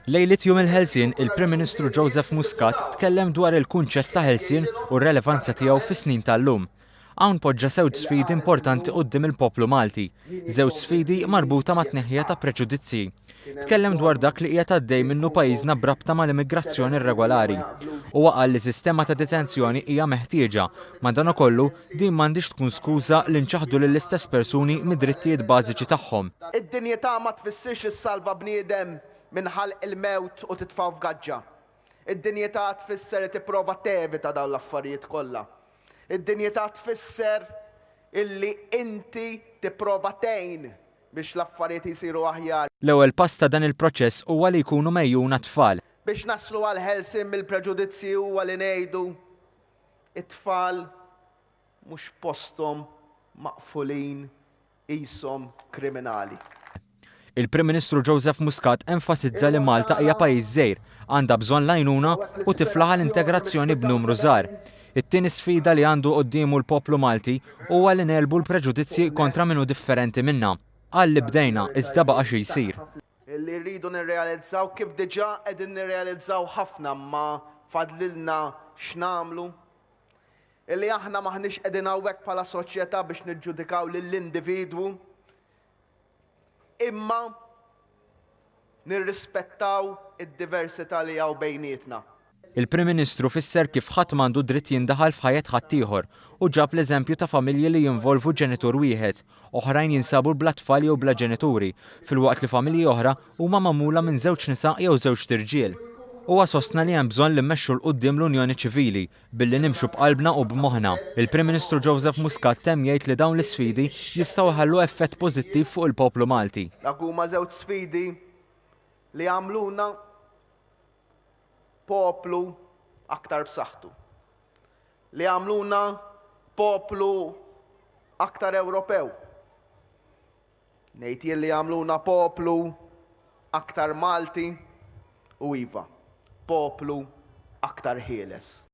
Lejliet jum il-ħelsien, il-Prim Ministru Joseph Muscat tkellem dwar il-kunċett ta' ħelsien u r-relevanza tiegħu fis-snin tal-lum. Hawn poġġa żewġ sfidi importanti quddiem il-poplu Malti, żewġ sfidi marbuta ma' tneħħija ta' preġudizzji. Tkellem dwar dak li qiegħed għaddej minnu pajjiżna brabta mal-immigrazzjoni irregolari. Huwa qal li sistema ta' detenzjoni hija meħtieġa, madankollu din m'għandix tkun skuża li nċaħdu lill-istess persuni mid-drittijiet bażiċi tagħhom. Id-dinjità ma tfissirx issalva bniedem minħal il-mewt u titfaw f'gaġġa. Id-dinjità tfisser tipprova tevita dawn l-affarijiet kollha. Id-dinjità tfisser illi inti tipprova tgħin biex l-affarijiet jisiru aħjar. L-ewwel pass ta' dan il-proċess huwa li jkunu mejjuna tfal. Biex naslu għal ħelsien mill-preġudizzju huwa li ngħidu it-tfal mhux posthom maqfulin qishom kriminali. Il-Prim Ministru Joseph Muscat enfasizza li Malta hija pajjiż żgħir, għandha bżonn l-għajnuna u tiflaħ l-integrazzjoni b'numru żgħar. It-tieni sfida li għandu qudiemu l-poplu Malti huwa li nelbu l-preġudizzji kontra minnu differenti minnha. Qal li bdejna iżda baqa' xi jsir. Illi rridu nirrealizzaw kif diġà qegħdin nirrealizzaw ħafna ma fadlilna x'namlu. Illi aħna maħniex qegħdin hawnhekk bħala soċjetà biex niġġudikaw lill-individwu, imma nirrispettaw id-diversità li hawn bejnietna. Il-Prim Ministru fisser kif ħadd m'għandu dritt jindaħal f'ħajja ħadd ieħor u ġab l-eżempju ta' familji li jinvolvu ġenitur wieħed, oħrajn jinsabu bla tfal jew bla ġenituri, filwaqt li familji oħra huma magħmula minn żewġ nisa jew żewġ tirġiel. Huwa sostna li hemm bżonn li mmexxu l quddiem l-Unjoni Ċivili billi nimxu b'qalbna u b'moħħna. Il-Prim Ministru Joseph Muscat temm jgħid li dawn l-isfidi jistgħu jħallu effett pożittiv fuq il-poplu Malti. Dak huma żewġ sfidi li għamluna poplu aktar b'saħħtu. Li għamluna poplu aktar Ewropew. Ngħid jien li għamluna poplu aktar Malti u iva, poplu aktar ħieles.